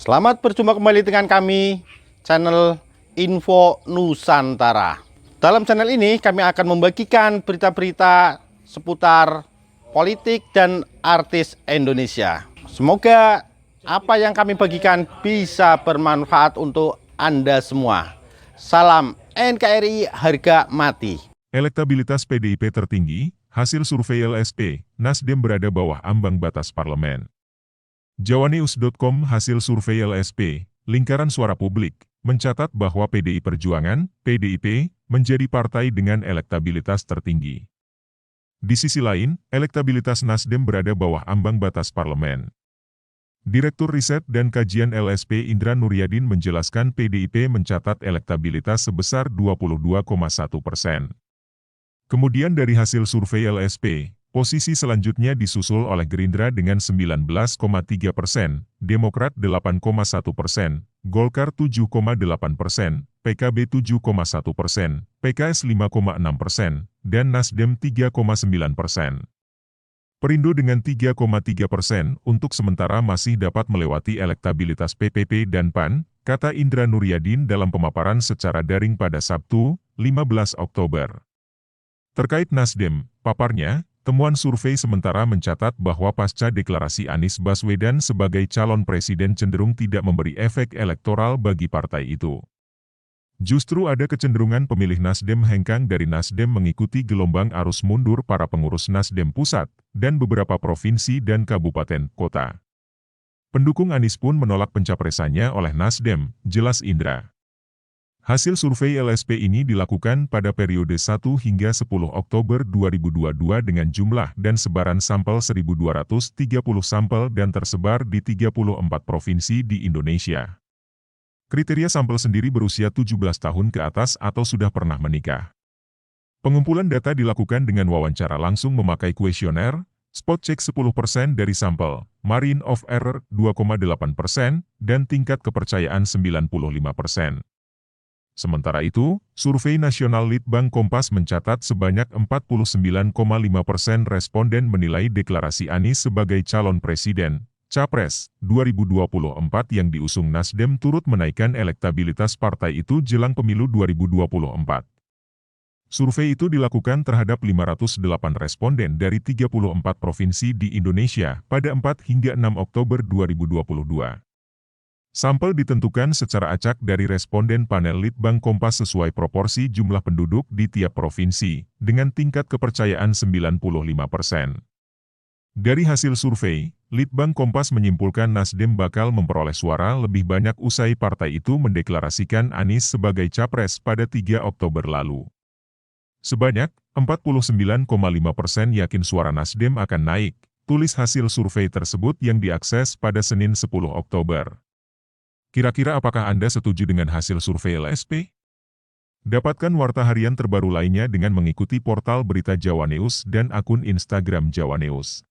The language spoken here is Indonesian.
Selamat berjumpa kembali dengan kami, channel Info Nusantara. Dalam channel ini kami akan membagikan berita-berita seputar politik dan artis Indonesia. Semoga apa yang kami bagikan bisa bermanfaat untuk Anda semua. Salam NKRI harga mati. Elektabilitas PDIP tertinggi, hasil survei LSP, Nasdem berada bawah ambang batas parlemen. Jawanews.com hasil survei LSP, Lingkaran Suara Publik, mencatat bahwa PDI Perjuangan, PDIP, menjadi partai dengan elektabilitas tertinggi. Di sisi lain, elektabilitas Nasdem berada bawah ambang batas parlemen. Direktur Riset dan Kajian LSP Indra Nuryadin menjelaskan PDIP mencatat elektabilitas sebesar 22,1%. Kemudian dari hasil survei LSP, posisi selanjutnya disusul oleh Gerindra dengan 19,3%, Demokrat 8,1%, Golkar 7,8%, PKB 7,1%, PKS 5,6%, dan Nasdem 3,9%. Perindo dengan 3,3% untuk sementara masih dapat melewati elektabilitas PPP dan PAN, kata Indra Nuryadin dalam pemaparan secara daring pada Sabtu, 15 Oktober. Terkait Nasdem, paparnya, temuan survei sementara mencatat bahwa pasca deklarasi Anies Baswedan sebagai calon presiden cenderung tidak memberi efek elektoral bagi partai itu. Justru ada kecenderungan pemilih Nasdem hengkang dari Nasdem mengikuti gelombang arus mundur para pengurus Nasdem Pusat, dan beberapa provinsi dan kabupaten kota. Pendukung Anies pun menolak pencapresannya oleh Nasdem, jelas Indra. Hasil survei LSP ini dilakukan pada periode 1 hingga 10 Oktober 2022 dengan jumlah dan sebaran sampel 1.230 sampel dan tersebar di 34 provinsi di Indonesia. Kriteria sampel sendiri berusia 17 tahun ke atas atau sudah pernah menikah. Pengumpulan data dilakukan dengan wawancara langsung memakai kuesioner, spot check 10% dari sampel, margin of error 2,8%, dan tingkat kepercayaan 95%. Sementara itu, survei nasional Litbang Kompas mencatat sebanyak 49,5% responden menilai deklarasi Anies sebagai calon presiden, Capres, 2024 yang diusung Nasdem turut menaikkan elektabilitas partai itu jelang pemilu 2024. Survei itu dilakukan terhadap 508 responden dari 34 provinsi di Indonesia pada 4 hingga 6 Oktober 2022. Sampel ditentukan secara acak dari responden panel Litbang Kompas sesuai proporsi jumlah penduduk di tiap provinsi, dengan tingkat kepercayaan 95%. Dari hasil survei, Litbang Kompas menyimpulkan Nasdem bakal memperoleh suara lebih banyak usai partai itu mendeklarasikan Anies sebagai capres pada 3 Oktober lalu. Sebanyak 49,5% yakin suara Nasdem akan naik, tulis hasil survei tersebut yang diakses pada Senin 10 Oktober. Kira-kira apakah Anda setuju dengan hasil survei LSP? Dapatkan warta harian terbaru lainnya dengan mengikuti portal berita Jawanews dan akun Instagram Jawanews.